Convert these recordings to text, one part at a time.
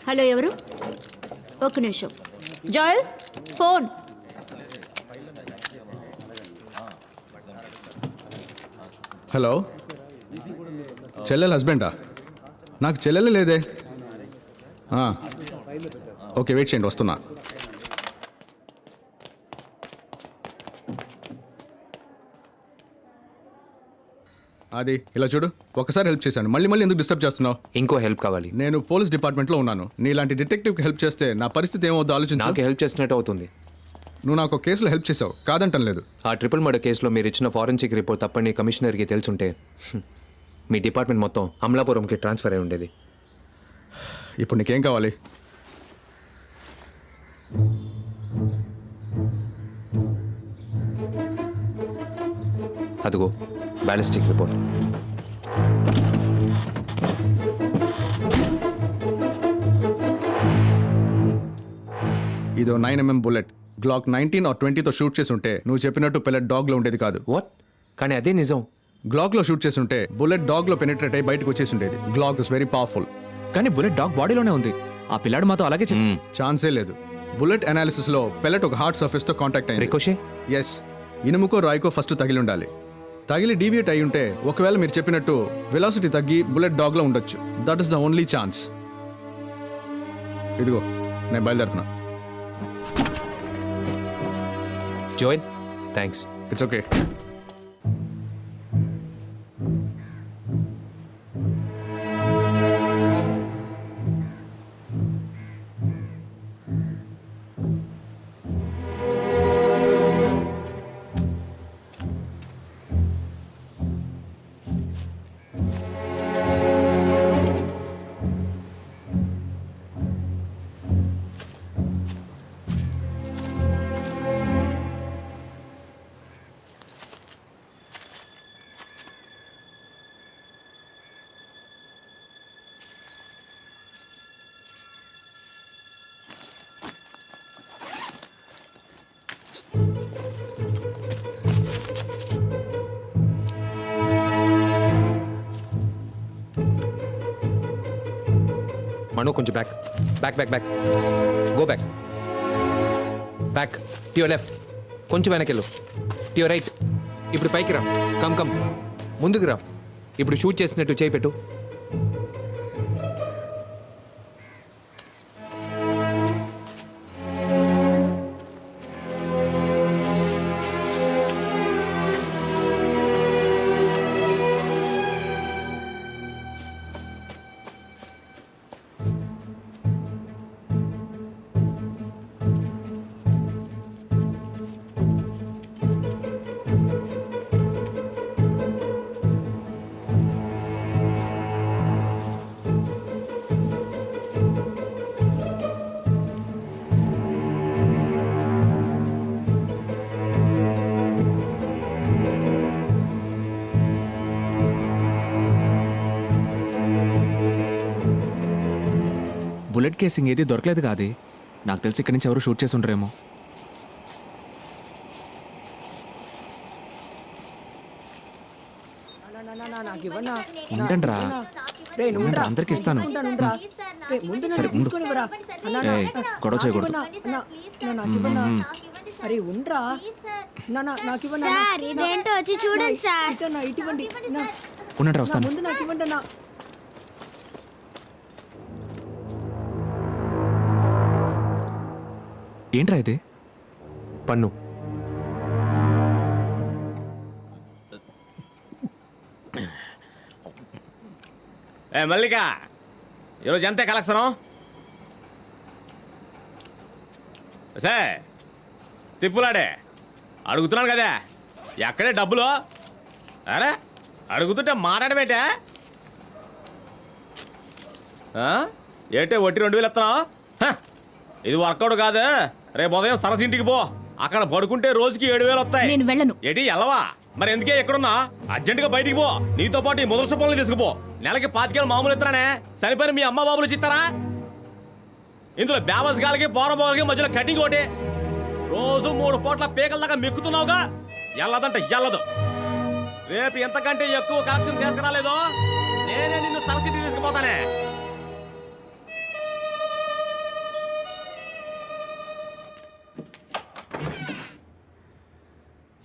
Hello ఎవరు? ఒక్క నిమిషం. జాయల్ ఫోన్. హలో, చెల్లెల హస్బెండా? నాకు చెల్లెలు లేదే. ఓకే, వెయిట్ చేయండి, వస్తున్నా. అది ఇలా చూడు, ఒకసారి హెల్ప్ చేశాను, మళ్ళీ మళ్ళీ ఎందుకు డిస్టర్బ్ చేస్తున్నావు? ఇంకో హెల్ప్ కావాలి. నేను పోలీస్ డిపార్ట్మెంట్లో ఉన్నాను. నీలాంటి డిటెక్టివ్కి హెల్ప్ చేస్తే నా పరిస్థితి ఏమవుతుందో ఆలోచించు. నాకు హెల్ప్ చేసినట్టు అవుతుంది. నువ్వు నాకు కేసులో హెల్ప్ చేసావు, కాదంటం లేదు. ఆ ట్రిపుల్ మర్డర్ కేసులో మీరు ఇచ్చిన ఫారెన్సిక్ రిపోర్ట్ తప్పని కమిషనర్కి తెలుసుంటే మీ డిపార్ట్మెంట్ మొత్తం అమలాపురంకి ట్రాన్స్ఫర్ అయి ఉండేది. ఇప్పుడు నీకేం కావాలి? అదిగో బ్యాలిస్టిక్ రిపోర్ట్. ఇదో 9mm బుల్లెట్. గ్లాక్ 19 or 20తో షూట్ చేసి ఉంటే నువ్వు చెప్పినట్టు పెల్లెట్ డాగ్లో ఉండేది కాదు. వాట్? కానీ అదే నిజం. గ్లాక్లో షూట్ చేసి ఉంటే బుల్లెట్ డాగ్లో పెనిట్రేట్ అయ్యి బయటకు వచ్చేసి ఉండేది. Glock is very powerful. కానీ బుల్లెట్ డాగ్ బాడీలోనే ఉంది. ఆ పిల్లాడు మాతో అలాగే ఛాన్సే లేదు. బుల్లెట్ అనాలిసిస్లో పెల్లెట్ ఒక హార్డ్ సర్ఫేస్తో కాంటాక్ట్ అయింది. రికోషే? ఎస్, ఇనుముకో రాయికో ఫస్ట్ తగిలి ఉండాలి. తగిలి డీవియేట్ అయి ఉంటే ఒకవేళ మీరు చెప్పినట్టు వెలాసిటీ తగ్గి బుల్లెట్ డాగ్లో ఉండొచ్చు. That is the only chance. ఇదిగో నేను బయలుదేరుతున్నా. Joel, thanks. It's okay. Manu కొంచెం back back back back go back back to your left. కొంచెం వెనకెళ్ళు. To your right. ఇప్పుడు పైకి రా. కమ్ కమ్ ముందుకు రా. ఇప్పుడు షూట్ చేసినట్టు చేయి పెట్టు. బుల్లెట్ కేసింగ్ ఏది దొరకలేదు కాదు. నాకు తెలిసి ఇక్కడి నుంచి ఎవరు షూట్ చేసి ఉండరేమో. ఉండండిరా, అందరికి ఇస్తాను. సరే ఉండు. గొడవ చేయకూడదు. ఉండండి, వస్తాను. ఏంట్రా ఇది? పన్ను. మల్లిక, ఈరోజు ఎంతే కలెక్షను? సార్ తిప్పులాడే అడుగుతున్నాను కదా, ఎక్కడే డబ్బులు? అరే అడుగుతుంటే మాట్లాడబెట్టా ఏంటే వట్టి 2000 ఇస్తున్నావు? ఇది వర్కౌట్ కాదు. రేపు ఉదయం సరస్సు ఇంటికి పో, అక్కడ పడుకుంటే రోజుకి 7000 వస్తాయి. నేను వెళ్ళను. ఏంటి ఎల్లవా? మరి ఎందుకే ఎక్కడున్నా? అర్జెంటుగా బయటికి పో. నీతో పాటు ఈ ముదర్శ పనులు తీసుకుపో. నెలకి 25,000 మామూలు ఇస్తానే. సరిపోయిన మీ అమ్మ బాబులు ఇస్తారా? ఇందులో బేవస్ గాలికి పోరబోలకి మధ్యలో కటింగ్ ఒకటి. రోజు 3 పూట్ల పీకల దాకా మెక్కుతున్నావుగా. ఎల్లదంటే ఎల్లదు. రేపు ఎంతకంటే ఎక్కువ కలెక్షన్ తీసుకురాలేదో నేనే నిన్ను సరస్సు ఇంటికి తీసుకుపోతానే.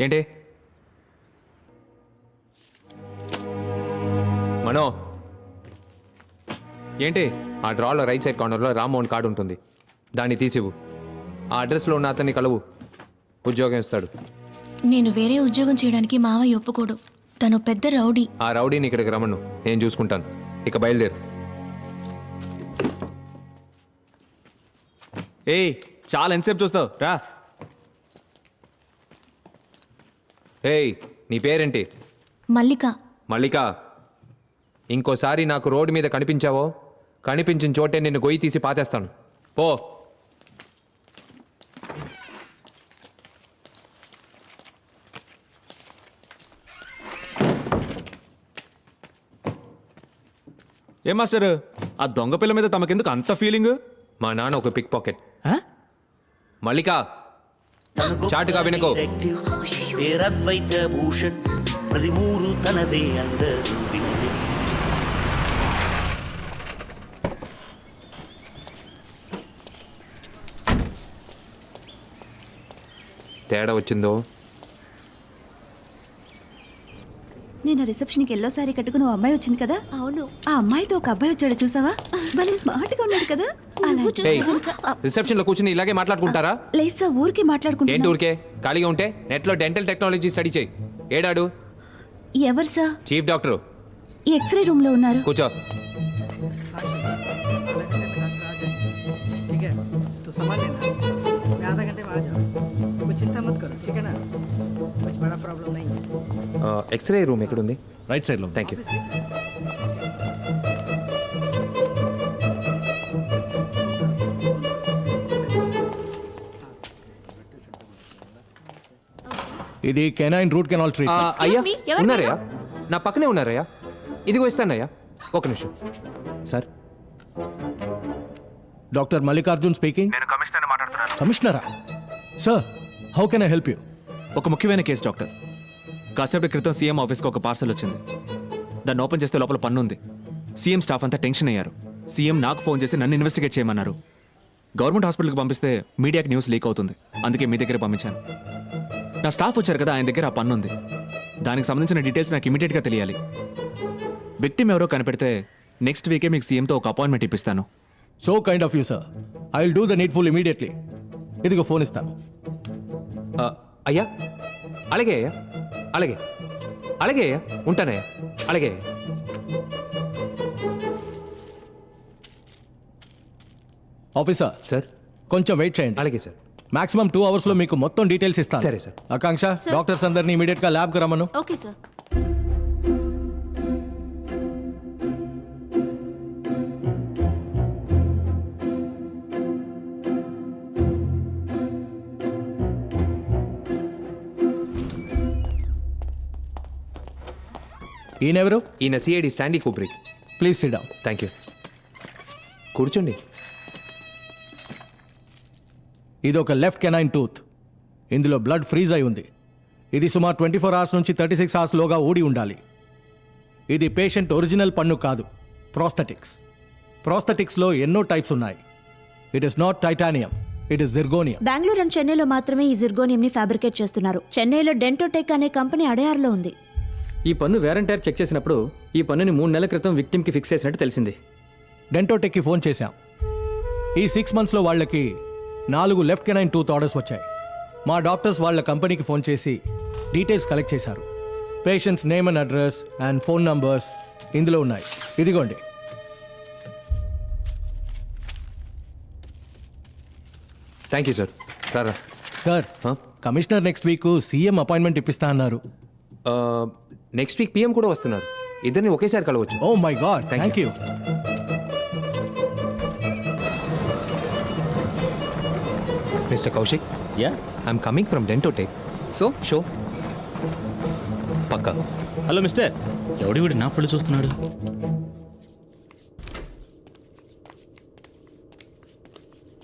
ఏంటి? మనో, ఏంటి? ఆ డ్రాలో రైట్ సైడ్ కార్నర్లో రామ్మోహన్ కార్డు ఉంటుంది. దాన్ని తీసివు. ఆ అడ్రస్లో ఉన్న అతన్ని కలవు. ఉద్యోగం ఇస్తాడు. నేను వేరే ఉద్యోగం చేయడానికి మావయ్య ఒప్పుకోడు. తను పెద్ద రౌడీ. ఆ రౌడీని ఇక్కడికి రమ్మను, నేను చూసుకుంటాను. ఇక బయలుదేరు. ఏయ్, చాలా ఎంతసేపు చూస్తావు? రా. ఏయ్, నీ పేరేంటి? మల్లిక. మల్లిక, ఇంకోసారి నాకు రోడ్డు మీద కనిపించావో, కనిపించిన చోటే నిన్ను గొయ్యి తీసి పాతేస్తాను. పో. ఏం మాస్టర్, ఆ దొంగ పిల్ల మీద తమకెందుకు అంత ఫీలింగ్? మా నాన్న ఒక పిక్ పాకెట్. మల్లిక, చాటుగా వినుకో. పేరద్వైత భూషణ్ 13 తనదే అందరూ వినదే. తేడా వచ్చిందో? నేను రిసెప్షన్కి ఎల్లో సారీ కట్టుకుని ఓ అమ్మాయి వచ్చింది కదా. అవును, ఆ అమ్మాయితో ఒక అబ్బాయి వచ్చాడు చూసావా? భలే స్మార్ట్ గా ఉన్నాడు కదా. ఏయ్, రిసెప్షన్లో కూర్చుని ఇలాగే మాట్లాడుకుంటారా? లేదు సార్, ఊరికి ఏంటి మాట్లాడుకుంటున్నా. ఊరికే? ఖాళీగా ఉంటే నెట్లో డెంటల్ టెక్నాలజీ స్టడీ చేయి. ఏడాడు? ఎవరు సార్? Chief doctor. ఈ ఎక్స్రే రూమ్ లో ఉన్నారు. కూర్చో. ठीक है तो संभाल लेना, मैं आधा घंटे में आ जाऊँ, कोई चिंता मत करो, ठीक है ना, कुछ बड़ा प्रॉब्लम नहीं है। ఎక్స్రే రూమ్ ఎక్కడుంది? రైట్ సైడ్లో. Thank you. ఇది కెనైన్ రూట్ కెనాల్ ట్రీట్మెంట్. అయ్యా me, ఎవరు ఉన్నారయ్యా, నా పక్కనే ఉన్నారయ్యా. ఇదిగో ఇస్తానయ్యా, ఒక నిమిషం. Sir, doctor Mallikarjun speaking. కమిషనరా? Sir, how can I help you? ఒక ముఖ్యమైన కేసు డాక్టర్. కాసేపటి క్రితం సీఎం ఆఫీస్కి ఒక పార్సల్ వచ్చింది. దాన్ని ఓపెన్ చేస్తే లోపల పన్ను ఉంది. సీఎం స్టాఫ్ అంతా టెన్షన్ అయ్యారు. సీఎం నాకు ఫోన్ చేసి నన్ను ఇన్వెస్టిగేట్ చేయమన్నారు. గవర్నమెంట్ హాస్పిటల్కి పంపిస్తే మీడియాకి న్యూస్ లీక్ అవుతుంది, అందుకే మీ దగ్గర పంపించాను. నా స్టాఫ్ వచ్చారు కదా, ఆయన దగ్గర ఆ పన్ను ఉంది. దానికి సంబంధించిన డీటెయిల్స్ నాకు ఇమీడియట్గా తెలియాలి. విక్టిమ్ ఎవరో కనిపెడితే నెక్స్ట్ వీకే మీకు సీఎంతో ఒక అపాయింట్మెంట్ ఇప్పిస్తాను. So kind of you sir. I will do the needful immediately. ఇదిగో ఫోన్ ఇస్తాను. అయ్యా, అలాగే అయ్యా, అలాగే అలాగే అయ్యా, ఉంటానయ్యా, అలాగే. ఆఫీసర్ సార్, కొంచెం వెయిట్ చేయండి. అలాగే సార్. మాక్సిమం 2 hours లో మీకు మొత్తం డీటెయిల్స్ ఇస్తాను. సరే సార్. ఆకాంక్ష, డాక్టర్స్ అందరినీ ఇమీడియట్ గా ల్యాబ్ కు రమ్మను. Okay sir. ఈయనెవరు? ఈయన CID Stanley Kubrick. Please sit down. Thank you. కూర్చోండి. ఇది ఒక లెఫ్ట్ కెనైన్ టూత్. ఇందులో బ్లడ్ ఫ్రీజ్ అయి ఉంది. ఇది సుమారు 24 hours నుంచి 36 hours లోగా ఊడి ఉండాలి. ఇది పేషెంట్ ఒరిజినల్ పన్ను కాదు, ప్రోస్థెటిక్స్. ప్రోస్థెటిక్స్లో ఎన్నో టైప్స్ ఉన్నాయి. It is not titanium, it is zirconium. Bengaluru and చెన్నైలో మాత్రమే ఈ జిర్గోనియం ని ఫ్యాబ్రికేట్ చేస్తున్నారు. చెన్నైలో డెంటోటెక్ అనే కంపెనీ అడయార్లో ఉంది. ఈ పన్ను వేరంటైర్ చెక్ చేసినప్పుడు ఈ పన్నుని 3 నెలల క్రితం విక్టిమ్కి ఫిక్స్ చేసినట్టు తెలిసింది. డెంటోటెక్కి ఫోన్ చేశాం. ఈ 6 monthsలో వాళ్ళకి 4 లెఫ్ట్ కెనైన్ టూత్ ఆర్డర్స్ వచ్చాయి. మా డాక్టర్స్ వాళ్ళ కంపెనీకి ఫోన్ చేసి డీటెయిల్స్ కలెక్ట్ చేశారు. Patients name and address and phone numbers ఇందులో ఉన్నాయి. ఇదిగోండి. Thank you sir. రారా. Sir, commissioner next week CM appointment ఇప్పిస్తా అన్నారు. నెక్స్ట్ వీక్ పిఎం కూడా వస్తున్నారు. ఇద్దరిని ఒకేసారి కలవచ్చు. Oh my god, Thank thank you. Mister Kaushik, yeah, I'm coming from Dentotech. So show పక్కా. Hello mister. ఎవడి వీడు నా పళ్ళు చూస్తున్నాడు?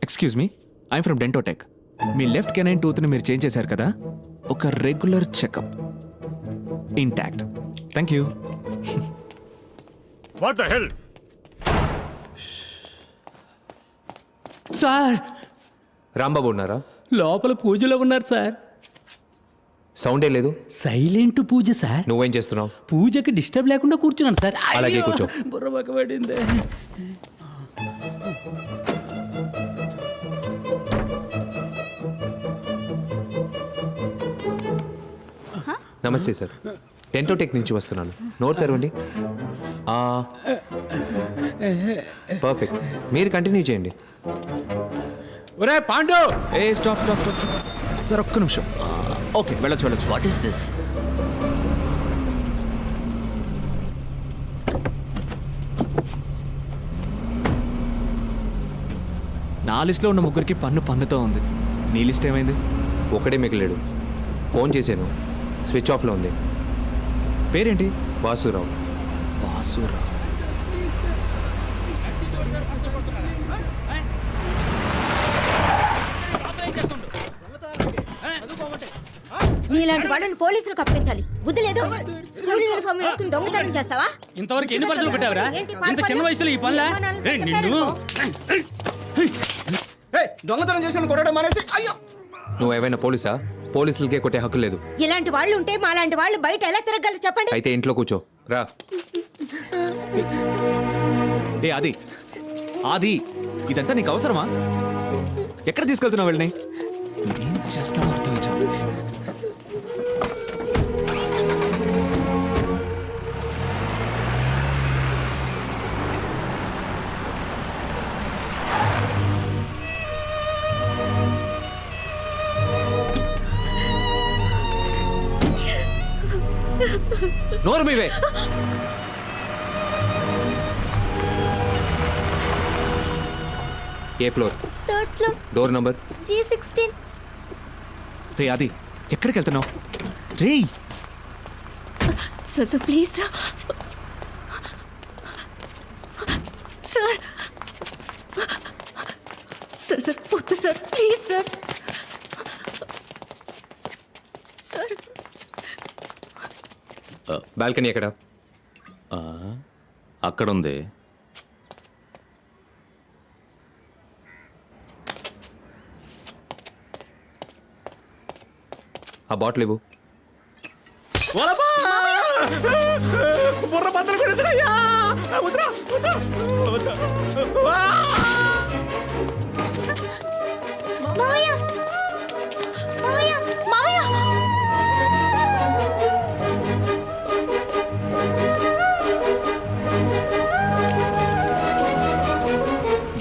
Excuse me, I'm from Dentotech. మీ లెఫ్ట్ కెనైన్ టూత్ని మీరు చేంజ్ చేశారు కదా, ఒక regular checkup intact. Thank you. What the hell? Sir, Rambabu ఉన్నారా? లోపల పూజలో ఉన్నారు సార్. సౌండే లేదు. సైలెంట్ పూజ సార్. నువ్వేం చేస్తున్నావు? పూజకి డిస్టర్బ్ లేకుండా కూర్చున్నాను సార్. అలాగే అయ్యో, కూర్చో. బుర్ర పక్కబడింది. నమస్తే సార్, టెంటోటెక్ నుంచి వస్తున్నాను. నోరు తెరవండి. పర్ఫెక్ట్, మీరు కంటిన్యూ చేయండి. ఒరే పాండు! ఏ స్టాప్ స్టాప్ స్టాప్ సార్, ఒక్క నిమిషం. ఓకే, వెళ్ళొచ్చు వెళ్ళొచ్చు. What is this? నా లిస్ట్లో ఉన్న ముగ్గురికి పన్నుతో ఉంది. నీ లిస్ట్ ఏమైంది? ఒకడే మిగిలాడు. ఫోన్ చేశాను, స్విచ్ ఆఫ్లో ఉంది. పేరేంటి? వాసురావు. వాసురా. నీలాంటి వాళ్ళని పోలీసులకు అప్పగించాలి. బుద్ధి లేదు. స్కూల్ యూనిఫామ్ వేసుకుని దొంగతనం చేస్తావా? ఇంతవరకు ఎన్ని పనులు పెట్టావరా? ఏంటి ఇంత చిన్న వయసులో ఈ పనులా? ఏయ్, నిన్ను దొంగతనం చేసిన కొట్టడం మానేసి అయ్యో. నువ్వు ఏమైనా పోలీసా? పోలీసులకే కొట్టే హక్కు లేదు. ఇలాంటి వాళ్ళు ఉంటే మాలాంటి వాళ్ళు బయట ఎలా తిరగలరు చెప్పండి. అయితే ఇంట్లో కూర్చో. రా. ఏ ఆది, ఆది, ఇదంతా నీకు అవసరమా? ఎక్కడ తీసుకెళ్తున్నావు వెళ్ళని? ఏం చేస్తాడో అర్థం కాదు. నోరు మీవే. ఏ floor? Third floor door number? G16. రే ఆది, ఎక్కడికి వెళ్తున్నావు? రే సార్ ప్లీజ్ సార్. సార్ వద్దు sir, please sir. Sir balcony ఎక్కడ? అక్కడ ఉంది. ఆ బాటిల్ ఇవ్వు. బుర్ర బద్దలు కొనేసాడయ్యా. వద్దురా, వద్దురా. మావయ్య, మావయ్య, మావయ్య.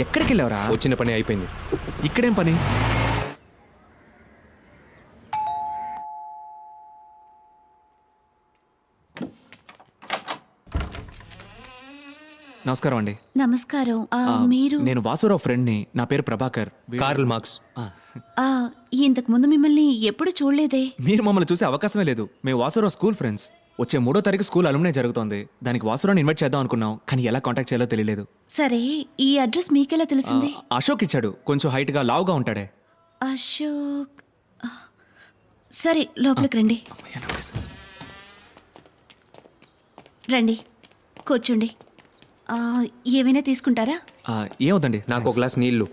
ఎక్కడికి వెళ్ళావురా? వచ్చిన పని అయిపోయింది. ఇక్కడేం పని? నమస్కారం అండి. నమస్కారం. మీరు నేను వాసురావు ఫ్రెండ్ని. నా పేరు ప్రభాకర్. Karl Marx. ఇంతకు ముందు మిమ్మల్ని ఎప్పుడు చూడలేదే. మీరు మమ్మల్ని చూసే అవకాశమే లేదు. మేము వాసురావు స్కూల్ ఫ్రెండ్స్. వచ్చే 3వ తారీఖు స్కూల్ అలుమ్నే జరుగుతోంది. దానికి వాసురావుని ఇన్వైట్ చేద్దాం అనుకున్నాం, కానీ ఎలా కాంటాక్ట్ చేయాలో తెలియలేదు. సరే, ఈ అడ్రస్ మీకెలా తెలిసింది? అశోక్ ఇచ్చాడు. కొంచెం హైట్గా లావుగా ఉంటాడే. అశోక్. సరే, లోపలికి రండి. రండి, కూర్చోండి. ఏమైనా తీసుకుంటారా? ఏమవుతండి? నాకు ఒక గ్లాస్ నీళ్లు.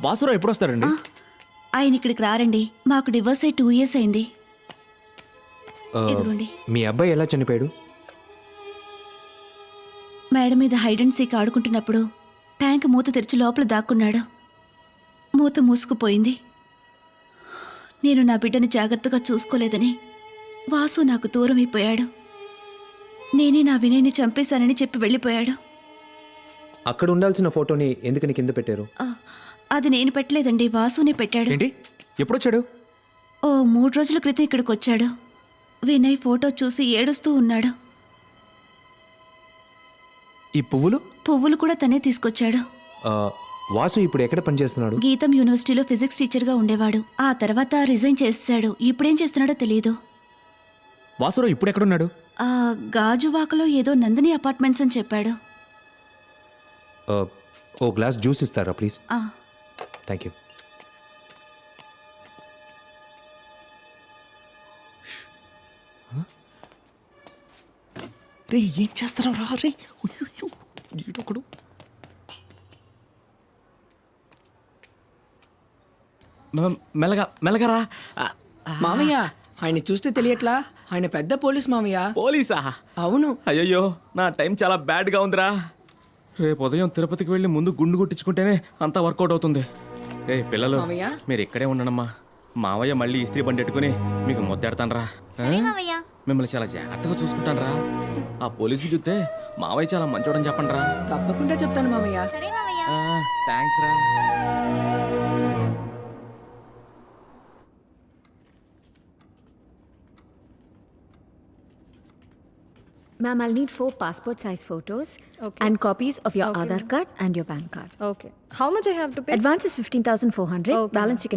వాసురావు ఎప్పుడు వస్తారండి? ఆయన ఇక్కడికి రారండి. మాకు డివోర్స్ అయ్యి 2 years అయింది. ఇదిగోండి. మీ అబ్బాయి ఎలా చనిపోయాడు? మేడ మీద హైడ్ అండ్ సీక్ ఆడుకుంటున్నప్పుడు ట్యాంక్ మూత తెరిచి లోపల దాక్కున్నాడు. మూత మూసుకుపోయింది. నేను నా బిడ్డని జాగ్రత్తగా చూసుకోలేదని వాసు నాకు దూరం అయిపోయాడు. నేనే నా వినయ్ని చంపేశానని చెప్పి వెళ్ళిపోయాడు. అక్కడ ఉండాల్సిన ఫోటోని ఎందుకని కింద పెట్టారు? అది నేను పెట్టలేదండి, వాసునే పెట్టాడు. ఏంటి? ఎప్పుడొచ్చాడు? 3 రోజుల క్రితం ఇక్కడికి వచ్చాడు. వినయ్ ఫోటో చూసి ఏడుస్తూ ఉన్నాడు. ఈ పువ్వులు? పువ్వులు కూడా తనే తీసుకొచ్చాడు. వాసు ఇప్పుడు ఎక్కడ పనిచేస్తున్నాడు? గీతం యూనివర్సిటీలో ఫిజిక్స్ టీచర్గా ఉండేవాడు. ఆ తర్వాత రిజైన్ చేశాడు. ఇప్పుడేం చేస్తున్నాడో తెలియదు. వాసురావు ఇప్పుడు ఎక్కడున్నాడు? ఆ, గాజువాకలో ఏదో నందిని అపార్ట్మెంట్స్ అని చెప్పాడు. ఓ గ్లాస్ జ్యూస్ ఇస్తారా ప్లీజ్? ఆ, థ్యాంక్ యూ. రే ఏం చేస్తారా రా రే ఒకడు మెల్లగా మెల్లగా రా. మామయ్య ఆయన చూస్తే తెలియట్లా, ఆయన పెద్ద పోలీస్ మామయ్య. పోలీసా? అవును. అయ్యయ్యో, నా టైం చాలా బ్యాడ్గా ఉందిరా. రేపు ఉదయం తిరుపతికి వెళ్ళి ముందు గుండు కొట్టించుకుంటేనే అంతా వర్కౌట్ అవుతుంది. ఏ పిల్లలు, మామయ్య? మీరు ఇక్కడే ఉండనమ్మా. మావయ్య మళ్ళీ ఇస్త్రీ బండి పెట్టుకుని మీకు ముద్దెడతానరా. మిమ్మల్ని చాలా జాగ్రత్తగా చూసుకుంటానరా. ఆ పోలీసులు చూస్తే మావయ్య చాలా మంచోడని చెప్పండి రా. తప్పకుండా చెప్తాను మామయ్య. థ్యాంక్స్ రా. Ma'am, I'll need 4 passport size photos and copies of your Aadhaar card and your PAN card. Okay. How much I have to pay? Advance is 15,400. Balance you can